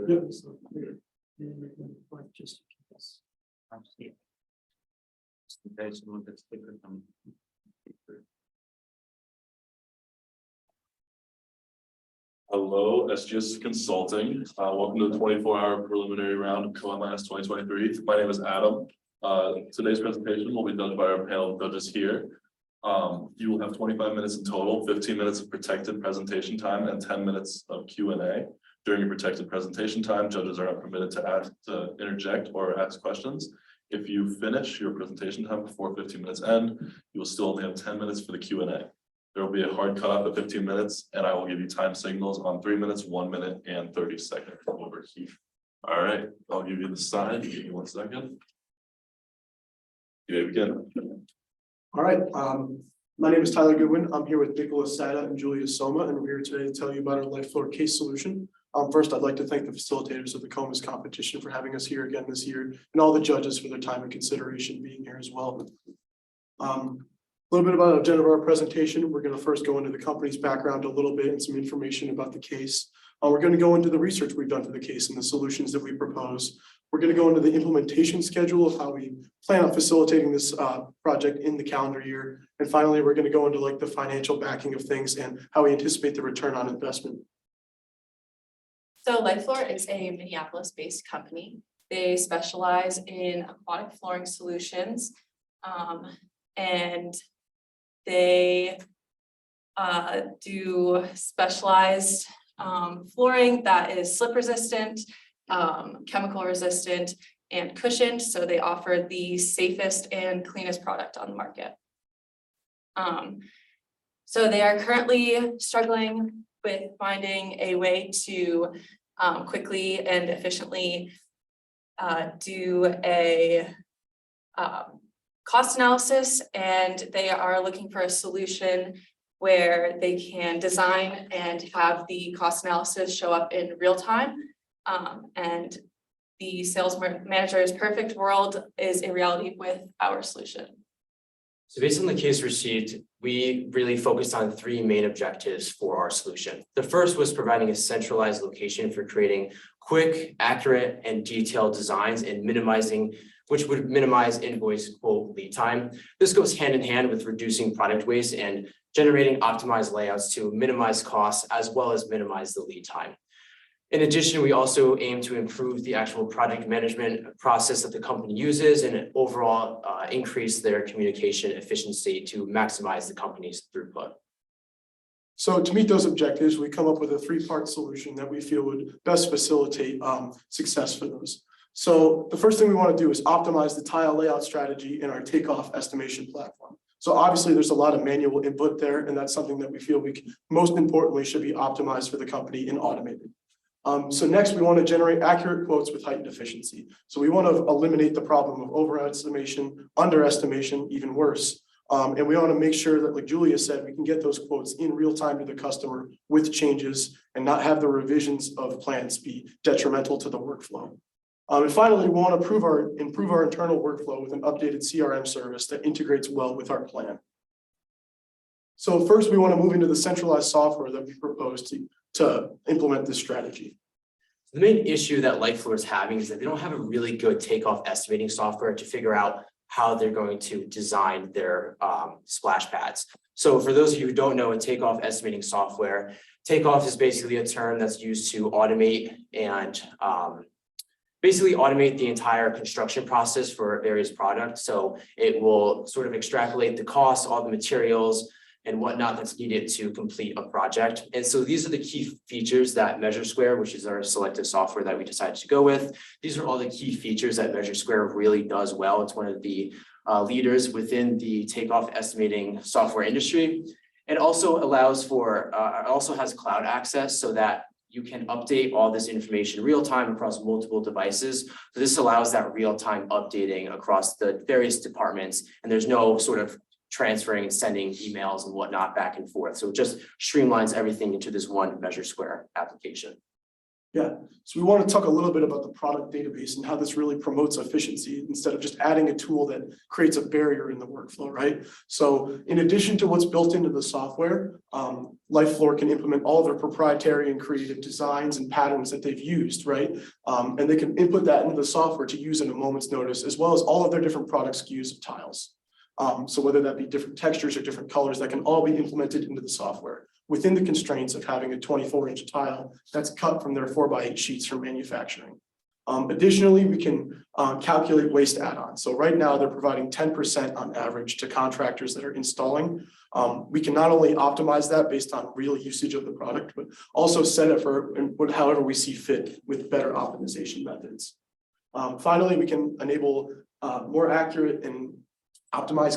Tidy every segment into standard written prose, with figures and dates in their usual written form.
Yep. So clear. And we're going to put just this. Hello, SGS Consulting. Welcome to the 24-hour preliminary round of CoMIS 2023. My name is Adam. Today's presentation will be done by our panel of judges here. You will have 25 minutes in total, 15 minutes of protected presentation time, and 10 minutes of Q&A. During your protected presentation time, judges are not permitted to interject or ask questions. If you finish your presentation time before 15 minutes end, you will still only have 10 minutes for the Q&A. There will be a hard cutoff at 15 minutes, and I will give you time signals on 3 minutes, 1 minute, and 30 seconds over here. All right, I'll give you the sign. Give me 1 second. You may begin. All right, my name is Tyler Goodwin. I'm here with Nicholas Sada and Julia Soma, and we're here today to tell you about our LifeFloor case solution. First, I'd like to thank the facilitators of the CoMIS competition for having us here again this year, and all the judges for their time and consideration being here as well. A little bit about the agenda of our presentation. We're going to first go into the company's background a little bit and some information about the case. We're going to go into the research we've done for the case and the solutions that we propose. We're going to go into the implementation schedule of how we plan on facilitating this project in the calendar year. And finally, we're going to go into like the financial backing of things and how we anticipate the return on investment. So LifeFloor is a Minneapolis-based company. They specialize in aquatic flooring solutions, and they do specialized flooring that is slip resistant, chemical resistant, and cushioned. So they offer the safest and cleanest product on the market. So they are currently struggling with finding a way to quickly and efficiently do a cost analysis, and they are looking for a solution where they can design and have the cost analysis show up in real time. And the sales manager's perfect world is a reality with our solution. So based on the case received, we really focused on 3 main objectives for our solution. The first was providing a centralized location for creating quick, accurate, and detailed designs and which would minimize invoice quote lead time. This goes hand in hand with reducing product waste and generating optimized layouts to minimize costs as well as minimize the lead time. In addition, we also aim to improve the actual project management process that the company uses and overall increase their communication efficiency to maximize the company's throughput. So to meet those objectives, we come up with a 3-part solution that we feel would best facilitate success for those. So the first thing we want to do is optimize the tile layout strategy in our takeoff estimation platform. So obviously there's a lot of manual input there, and that's something that we feel most importantly should be optimized for the company and automated. So next we want to generate accurate quotes with heightened efficiency. So we want to eliminate the problem of overestimation, underestimation, even worse. And we want to make sure that, like Julia said, we can get those quotes in real time to the customer with changes and not have the revisions of plans be detrimental to the workflow. And finally, we want to improve our internal workflow with an updated CRM service that integrates well with our plan. So first, we want to move into the centralized software that we propose to implement this strategy. The main issue that LifeFloor is having is that they don't have a really good takeoff estimating software to figure out how they're going to design their splash pads. So for those of you who don't know a takeoff estimating software, takeoff is basically a term that's used to automate and basically automate the entire construction process for various products. So it will sort of extrapolate the costs, all the materials and whatnot that's needed to complete a project. And so these are the key features that MeasureSquare, which is our selective software that we decided to go with. These are all the key features that MeasureSquare really does well. It's one of the leaders within the takeoff estimating software industry. It also allows for, also has cloud access so that you can update all this information real time across multiple devices. So this allows that real time updating across the various departments, and there's no sort of transferring and sending emails and whatnot back and forth. So it just streamlines everything into this one MeasureSquare application. Yeah, so we want to talk a little bit about the product database and how this really promotes efficiency instead of just adding a tool that creates a barrier in the workflow, right? So in addition to what's built into the software, LifeFloor can implement all their proprietary and creative designs and patterns that they've used, right? And they can input that into the software to use in a moment's notice, as well as all of their different product SKUs of tiles. So whether that be different textures or different colors, that can all be implemented into the software within the constraints of having a 24-inch tile that's cut from their 4x8 sheets from manufacturing. Additionally, we can calculate waste add-ons. So right now they're providing 10% on average to contractors that are installing. We can not only optimize that based on real usage of the product, but also set it for however we see fit with better optimization methods. Finally, we can enable more accurate and optimize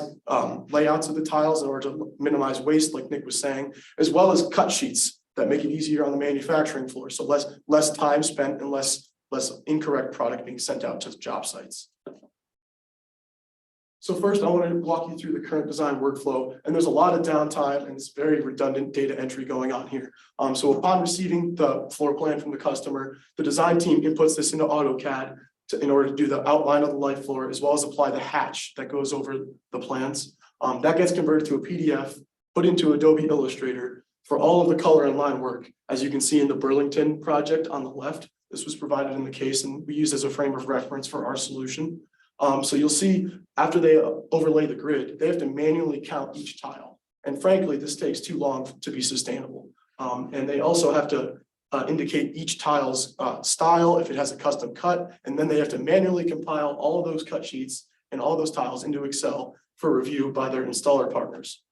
layouts of the tiles in order to minimize waste, like Nick was saying, as well as cut sheets that make it easier on the manufacturing floor. So less time spent and less incorrect product being sent out to job sites. So first, I want to walk you through the current design workflow, and there's a lot of downtime and it's very redundant data entry going on here. So upon receiving the floor plan from the customer, the design team inputs this into AutoCAD in order to do the outline of the light floor, as well as apply the hatch that goes over the plans. That gets converted to a PDF, put into Adobe Illustrator for all of the color and line work. As you can see in the Burlington project on the left, this was provided in the case and we use as a frame of reference for our solution. So you'll see after they overlay the grid, they have to manually count each tile. And frankly, this takes too long to be sustainable. And they also have to indicate each tile's style, if it has a custom cut, and then they have to manually compile all of those cut sheets and all those tiles into Excel for review by their installer partners.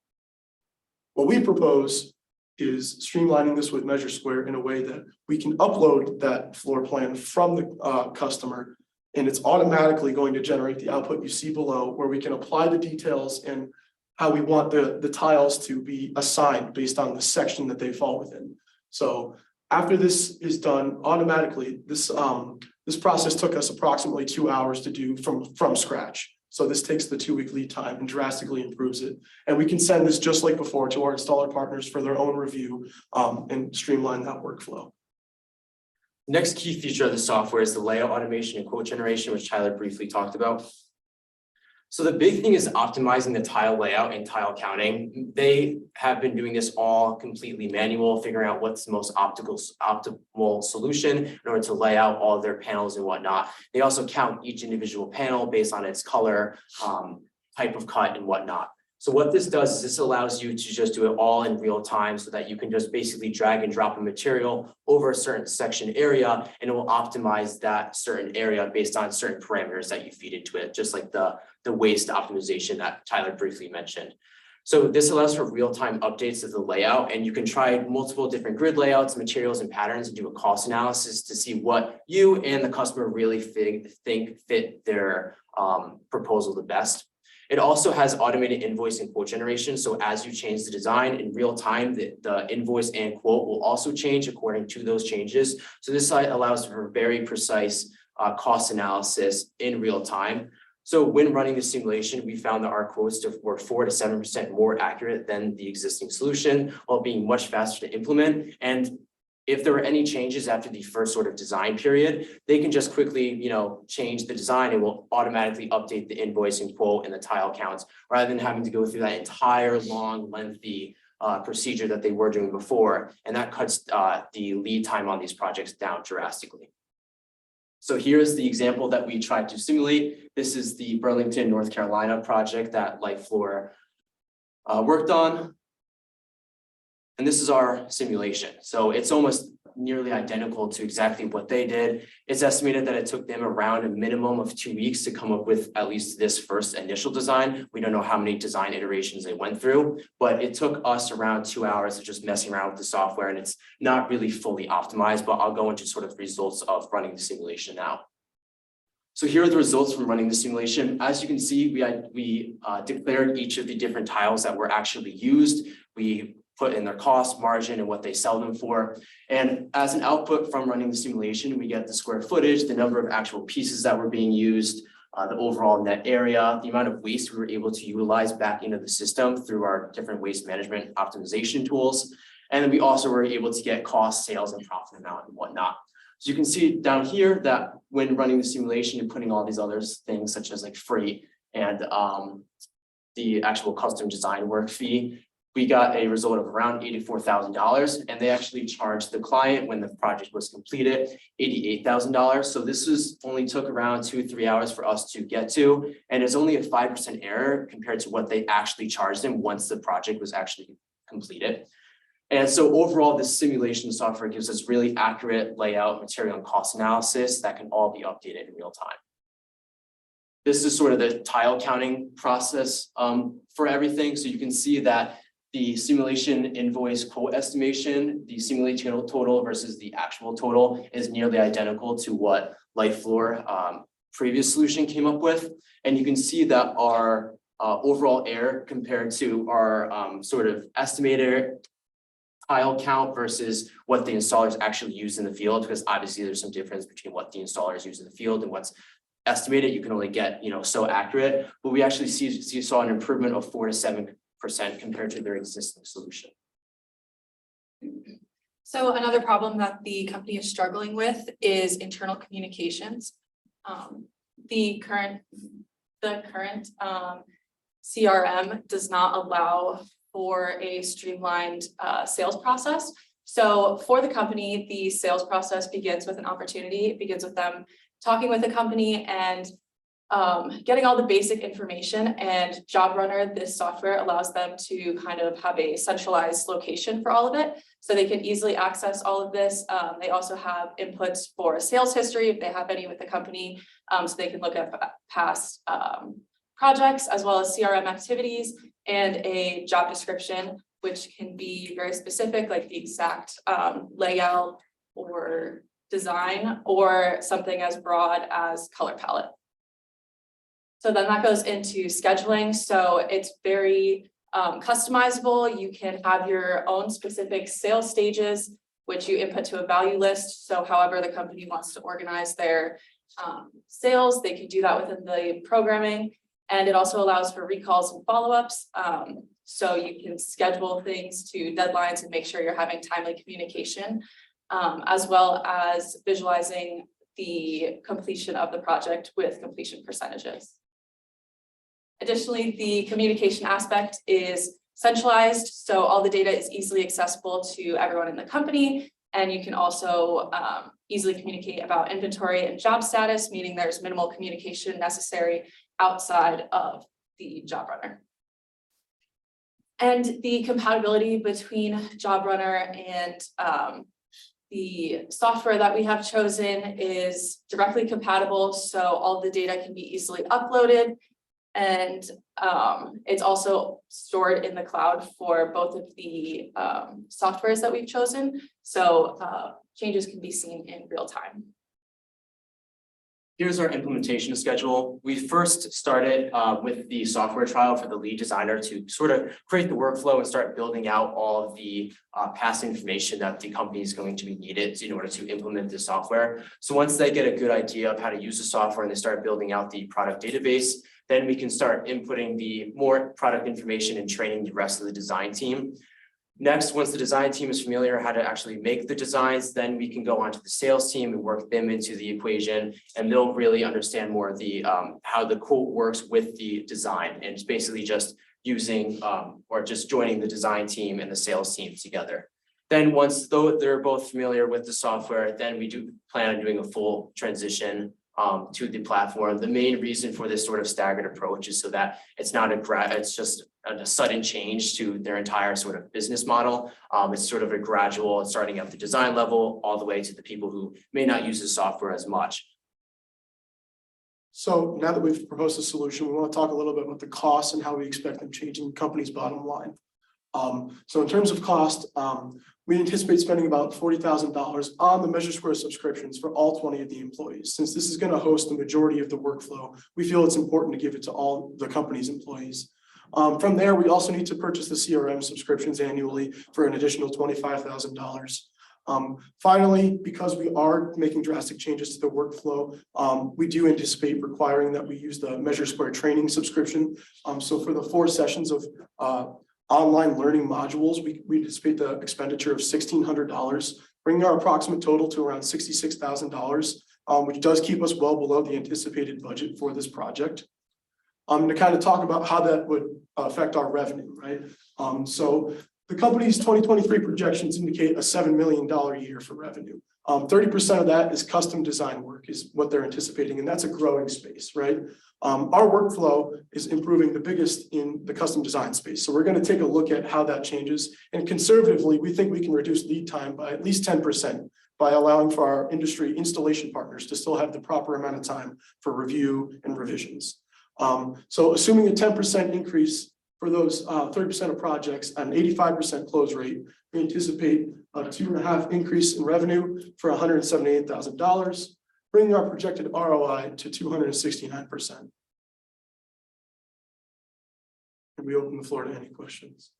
What we propose is streamlining this with Measure Square in a way that we can upload that floor plan from the customer, and it's automatically going to generate the output you see below, where we can apply the details and how we want the tiles to be assigned based on the section that they fall within. So after this is done automatically, this process took us approximately 2 hours to do from scratch. So this takes the 2-week lead time and drastically improves it. And we can send this just like before to our installer partners for their own review and streamline that workflow. Next key feature of the software is the layout automation and quote generation, which Tyler briefly talked about. So the big thing is optimizing the tile layout and tile counting. They have been doing this all completely manual, figuring out what's the most optimal solution in order to lay out all of their panels and whatnot. They also count each individual panel based on its color, type of cut and whatnot. So what this does is this allows you to just do it all in real time so that you can just basically drag and drop a material over a certain section area, and it will optimize that certain area based on certain parameters that you feed into it, just like the waste optimization that Tyler briefly mentioned. So this allows for real-time updates of the layout, and you can try multiple different grid layouts, materials, and patterns and do a cost analysis to see what you and the customer really think fit their proposal the best. It also has automated invoice and quote generation. So as you change the design in real time, the invoice and quote will also change according to those changes. So this site allows for very precise cost analysis in real time. So when running the simulation, we found that our quotes were 4 to 7% more accurate than the existing solution, while being much faster to implement. And if there were any changes after the first sort of design period, they can just quickly, change the design and will automatically update the invoice and quote and the tile counts, rather than having to go through that entire long, lengthy procedure that they were doing before. And that cuts the lead time on these projects down drastically. So here's the example that we tried to simulate. This is the Burlington, North Carolina project that LifeFloor worked on. And this is our simulation. So it's almost nearly identical to exactly what they did. It's estimated that it took them around a minimum of 2 weeks to come up with at least this first initial design. We don't know how many design iterations they went through, but it took us around 2 hours of just messing around with the software, and it's not really fully optimized, but I'll go into sort of results of running the simulation now. So here are the results from running the simulation. As you can see, we declared each of the different tiles that were actually used. We put in their cost, margin, and what they sell them for. And as an output from running the simulation, we get the square footage, the number of actual pieces that were being used, the overall net area, the amount of waste we were able to utilize back into the system through our different waste management optimization tools. And then we also were able to get cost, sales, and profit amount and whatnot. So you can see down here that when running the simulation and putting all these other things such as like freight and the actual custom design work fee, we got a result of around $84,000, and they actually charged the client when the project was completed $88,000. So this only took around 2-3 hours for us to get to, and it's only a 5% error compared to what they actually charged them once the project was actually completed. And so overall, this simulation software gives us really accurate layout, material, and cost analysis that can all be updated in real time. This is sort of the tile counting process for everything. So you can see that the simulation invoice quote estimation, the simulated total versus the actual total is nearly identical to what LightFloor previous solution came up with. And you can see that our overall error compared to our sort of estimated tile count versus what the installers actually use in the field, because obviously there's some difference between what the installers use in the field and what's estimated. You can only get, so accurate, but we actually saw an improvement of 4 to 7% compared to their existing solution. So another problem that the company is struggling with is internal communications. The current CRM does not allow for a streamlined sales process. So for the company, the sales process begins with an opportunity. It begins with them talking with the company and getting all the basic information, and Job Runner, this software allows them to kind of have a centralized location for all of it. So they can easily access all of this. They also have inputs for sales history if they have any with the company. So they can look at past projects as well as CRM activities and a job description, which can be very specific, like the exact layout or design, or something as broad as color palette. So then that goes into scheduling. So it's very customizable. You can have your own specific sales stages, which you input to a value list. So however the company wants to organize their sales, they can do that within the programming. And it also allows for recalls and follow-ups. So you can schedule things to deadlines and make sure you're having timely communication, as well as visualizing the completion of the project with completion percentages. Additionally, the communication aspect is centralized, so all the data is easily accessible to everyone in the company, and you can also easily communicate about inventory and job status, meaning there's minimal communication necessary outside of the Job Runner. And the compatibility between Job Runner and the software that we have chosen is directly compatible, so all the data can be easily uploaded. And it's also stored in the cloud for both of the softwares that we've chosen. So changes can be seen in real time. Here's our implementation schedule. We first started with the software trial for the lead designer to sort of create the workflow and start building out all of the past information that the company is going to be needed in order to implement the software. So once they get a good idea of how to use the software and they start building out the product database, then we can start inputting the more product information and training the rest of the design team. Next, once the design team is familiar how to actually make the designs, then we can go on to the sales team and work them into the equation, and they'll really understand more of the how the quote works with the design. And it's basically just using or just joining the design team and the sales team together. Then once they're both familiar with the software, then we do plan on doing a full transition to the platform. The main reason for this sort of staggered approach is so that it's not it's just a sudden change to their entire sort of business model. It's sort of a gradual starting at the design level all the way to the people who may not use the software as much. So now that we've proposed a solution, we want to talk a little bit about the costs and how we expect them changing the company's bottom line. So in terms of cost, we anticipate spending about $40,000 on the Measure Square subscriptions for all 20 of the employees. Since this is going to host the majority of the workflow, we feel it's important to give it to all the company's employees. From there, we also need to purchase the CRM subscriptions annually for an additional $25,000. Finally, because we are making drastic changes to the workflow, we do anticipate requiring that we use the Measure Square training subscription. So for the 4 sessions of online learning modules, we anticipate the expenditure of $1,600 bringing our approximate total to around $66,000, which does keep us well below the anticipated budget for this project. To kind of talk about how that would affect our revenue, right? So the company's 2023 projections indicate a $7 million year for revenue. 30% of that is custom design work is what they're anticipating, and that's a growing space, right? Our workflow is improving the biggest in the custom design space. So we're going to take a look at how that changes. And conservatively, we think we can reduce lead time by at least 10% by allowing for our industry installation partners to still have the proper amount of time for review and revisions. So assuming a 10% increase for those 30% of projects at an 85% close rate, we anticipate a 2.5 increase in revenue for $178,000, bringing our projected ROI to 269%. And we open the floor to any questions.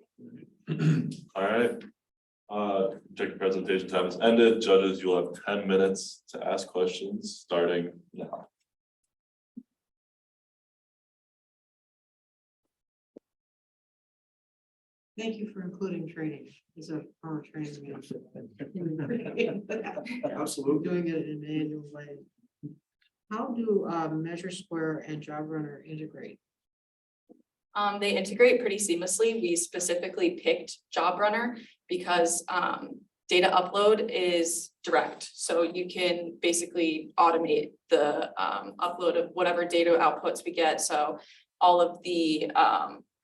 All right. Check presentation time is ended. Judges, you'll have 10 minutes to ask questions starting now. Thank you for including training as a former training. Absolutely. Doing it in an annual way. How do Measure Square and Job Runner integrate? They integrate pretty seamlessly. We specifically picked Job Runner because data upload is direct. So you can basically automate the upload of whatever data outputs we get. So all of the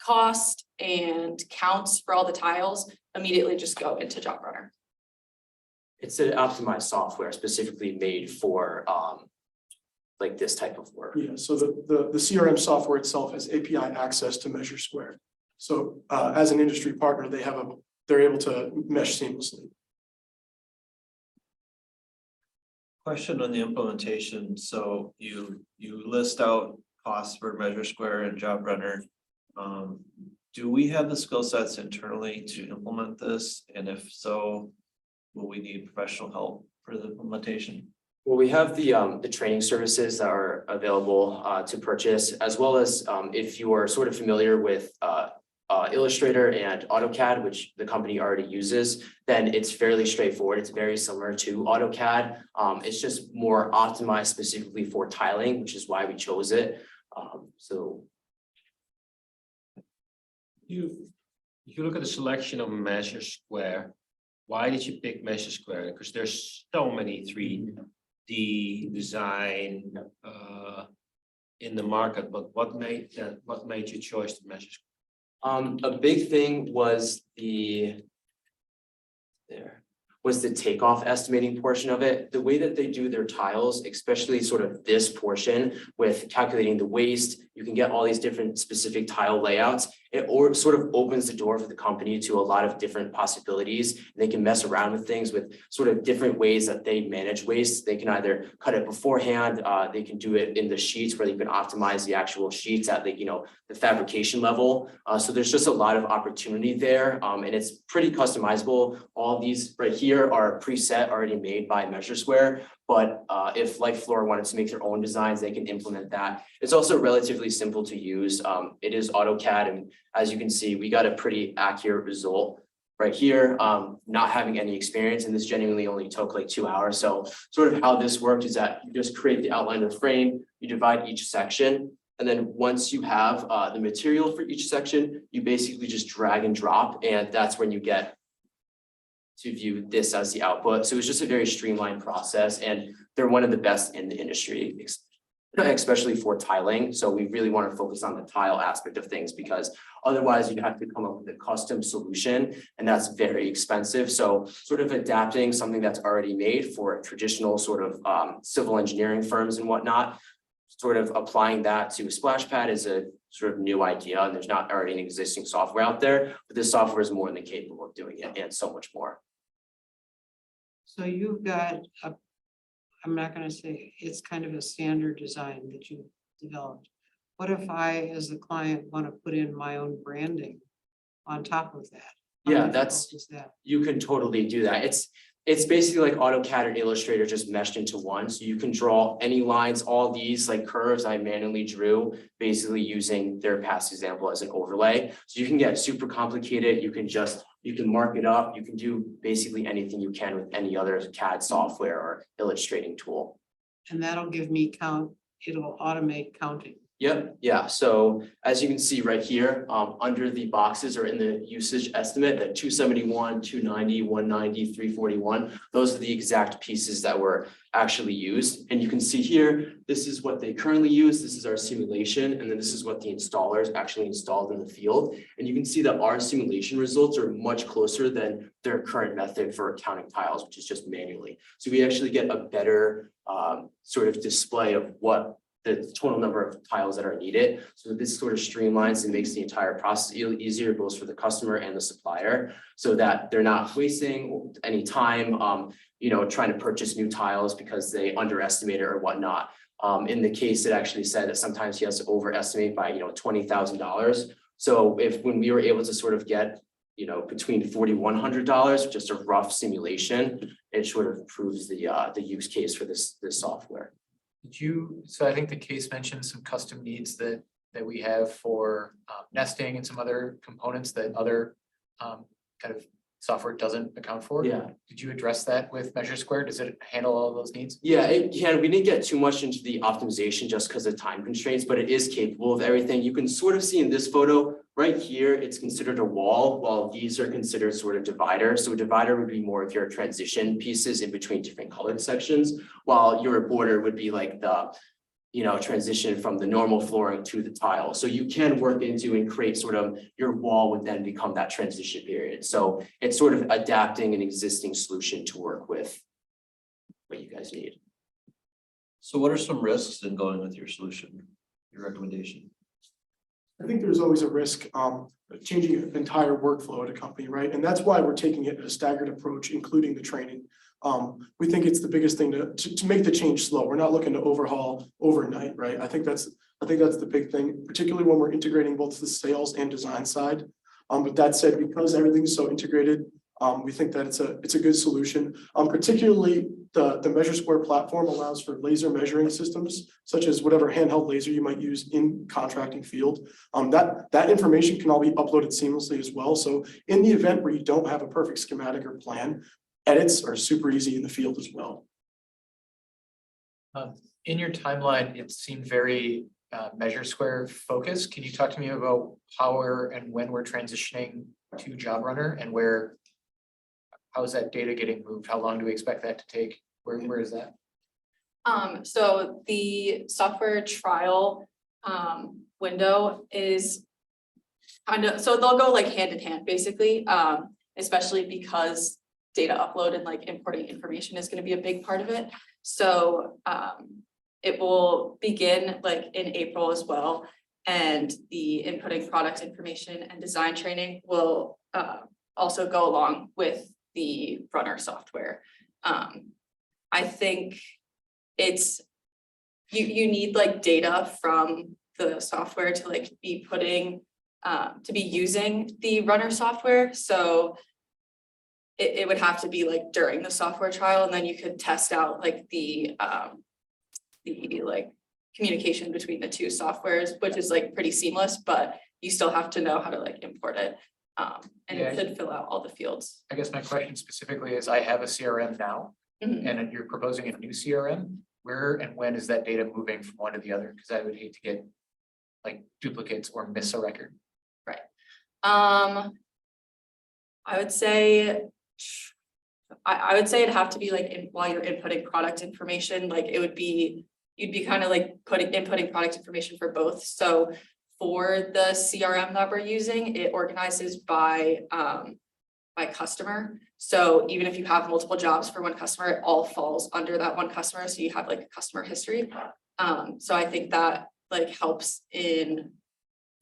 cost and counts for all the tiles immediately just go into Job Runner. It's an optimized software specifically made for like this type of work. Yeah, so the CRM software itself has API access to Measure Square. So as an industry partner, they're able to mesh seamlessly. Question on the implementation. So you list out costs for Measure Square and Job Runner. Do we have the skill sets internally to implement this? And if so, will we need professional help for the implementation? Well, we have the training services that are available to purchase, as well as if you are sort of familiar with Illustrator and AutoCAD, which the company already uses, then it's fairly straightforward. It's very similar to AutoCAD. It's just more optimized specifically for tiling, which is why we chose it. So if you look at the selection of Measure Square, why did you pick Measure Square? Because there's so many 3D design in the market, but what made you choose to Measure Square? a big thing was the takeoff estimating portion of it. The way that they do their tiles, especially sort of this portion with calculating the waste, you can get all these different specific tile layouts. It sort of opens the door for the company to a lot of different possibilities. They can mess around with things with sort of different ways that they manage waste. They can either cut it beforehand, they can do it in the sheets where they can optimize the actual sheets at the fabrication level. So there's just a lot of opportunity there, and it's pretty customizable. All these right here are preset already made by Measure Square. But if Life Floor wanted to make their own designs, they can implement that. It's also relatively simple to use. It is AutoCAD, and as you can see, we got a pretty accurate result right here. Not having any experience, and this genuinely only took like 2 hours. So sort of how this worked is that you just create the outline of the frame, you divide each section, and then once you have the material for each section, you basically just drag and drop, and that's when you get to view this as the output. So it's just a very streamlined process, and they're one of the best in the industry, especially for tiling. So we really want to focus on the tile aspect of things, because otherwise you'd have to come up with a custom solution, and that's very expensive. So sort of adapting something that's already made for traditional sort of civil engineering firms and whatnot, sort of applying that to a splash pad is a sort of new idea, and there's not already an existing software out there, but this software is more than capable of doing it and so much more. So you've got I'm not going to say it's kind of a standard design that you developed. What if I, as the client, want to put in my own branding on top of that? Yeah, you can totally do that. It's basically like AutoCAD and Illustrator just meshed into one. So you can draw any lines, all these like curves I manually drew, basically using their past example as an overlay. So you can get super complicated. You can just You can mark it up. You can do basically anything you can with any other CAD software or illustrating tool. And that'll give me it'll automate counting. Yep, yeah, so as you can see right here, under the boxes or in the usage estimate, that 271, 290, 190, 341, those are the exact pieces that were actually used. And you can see here, this is what they currently use, this is our simulation, and then this is what the installers actually installed in the field. And you can see that our simulation results are much closer than their current method for counting tiles, which is just manually. So we actually get a better sort of display of what the total number of tiles that are needed. So this sort of streamlines and makes the entire process easier, both for the customer and the supplier, so that they're not wasting any time, trying to purchase new tiles because they underestimate it or whatnot. In the case, it actually said that sometimes he has to overestimate by, $20,000. So when we were able to sort of get, between $4,100, just a rough simulation, it sort of proves the use case for this software. So I think the case mentioned some custom needs that we have for nesting and some other components that other kind of software doesn't account for. Yeah. Did you address that with Measure Square? Does it handle all those needs? Yeah, we didn't get too much into the optimization just because of time constraints, but it is capable of everything. You can sort of see in this photo right here, it's considered a wall, while these are considered sort of dividers. So a divider would be more of your transition pieces in between different colored sections, while your border would be like the transition from the normal flooring to the tile. So you can work into and create sort of your wall would then become that transition period. So it's sort of adapting an existing solution to work with what you guys need. So what are some risks in going with your solution, your recommendation? I think there's always a risk changing an entire workflow at a company, right? And that's why we're taking it a staggered approach, including the training. We think it's the biggest thing to make the change slow. We're not looking to overhaul overnight, right? I think that's the big thing, particularly when we're integrating both the sales and design side. But that said, because everything's so integrated, we think that it's a good solution. Particularly the Measure Square platform allows for laser measuring systems, such as whatever handheld laser you might use in contracting field. That information can all be uploaded seamlessly as well. So in the event where you don't have a perfect schematic or plan, edits are super easy in the field as well. In your timeline, it seemed very Measure Square focused. Can you talk to me about how and when we're transitioning to Job Runner, and how is that data getting moved? How long do we expect that to take? Where is that? So the software trial window is so they'll go like hand in hand, basically, especially because data upload and like importing information is going to be a big part of it. So it will begin like in April as well. And the inputting product information and design training will also go along with the runner software. I think it's you need like data from the software to like be using the runner software. So it would have to be like during the software trial, and then you could test out like the like communication between the two softwares, which is like pretty seamless, but you still have to know how to like import it. And it should fill out all the fields. I guess my question specifically is, I have a CRM now, Mhm. and you're proposing a new CRM. Where and when is that data moving from one to the other? Because I would hate to get like duplicates or miss a record. I would say it'd have to be like while you're inputting product information, like you'd be kind of like inputting product information for both. So for the CRM that we're using, it organizes by customer. So even if you have multiple jobs for one customer, it all falls under that one customer. So you have like a customer history. So I think that like helps in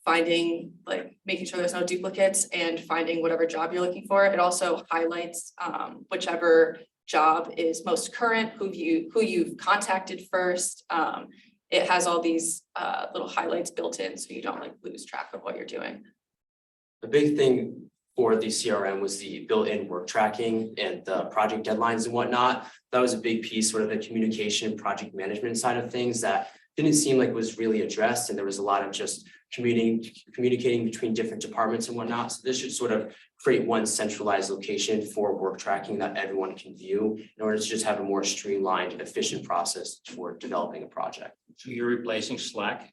finding, like making sure there's no duplicates and finding whatever job you're looking for. It also highlights whichever job is most current, who you've contacted first. It has all these little highlights built in, so you don't like lose track of what you're doing. The big thing for the CRM was the built-in work tracking and the project deadlines and whatnot. That was a big piece, sort of the communication, project management side of things that didn't seem like was really addressed, and there was a lot of just communicating between different departments and whatnot. So this should sort of create one centralized location for work tracking that everyone can view in order to just have a more streamlined, efficient process for developing a project. So you're replacing Slack?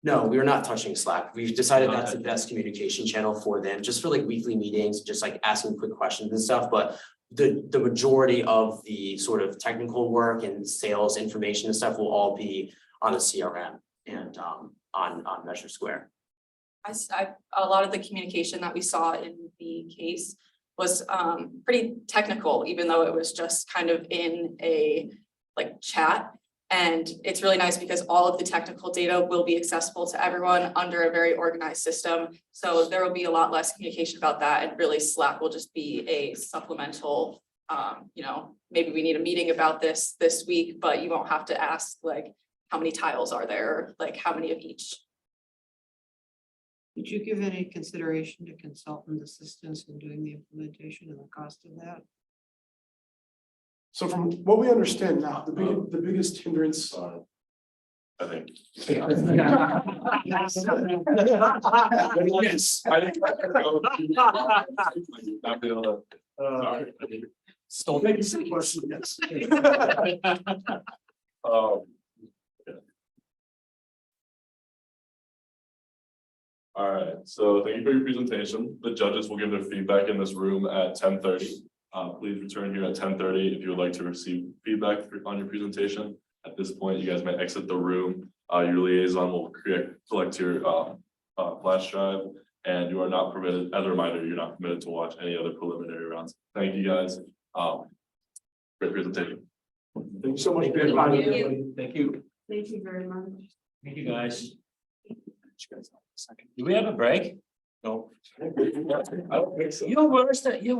No, we are not touching Slack. We've decided that's the best communication channel for them, just for like weekly meetings, just like asking quick questions and stuff, but the majority of the sort of technical work and sales information and stuff will all be on a CRM and on Measure Square. A lot of the communication that we saw in the case was pretty technical, even though it was just kind of in a like chat. And it's really nice because all of the technical data will be accessible to everyone under a very organized system. So there will be a lot less communication about that, and really Slack will just be a supplemental, you know, maybe we need a meeting about this week, but you won't have to ask like, how many tiles are there, like how many of each. Did you give any consideration to consultant assistance in doing the implementation and the cost of that? So from what we understand now, the biggest hindrance. I think. Yes. I think. Not be able to. Sorry. Still maybe some question, yes. All right, so thank you for your presentation. The judges will give their feedback in this room at 10:30. Please return here at 10:30 if you would like to receive feedback on your presentation. At this point, you guys may exit the room. Your liaison will collect your flash drive, and you are not permitted, as a reminder, you're not permitted to watch any other preliminary rounds. Thank you, guys. Great presentation. Thank you so much. Thank you. Thank you. Thank you very much. Thank you, guys. Do we have a break? No. I don't think so. You're worse than, you're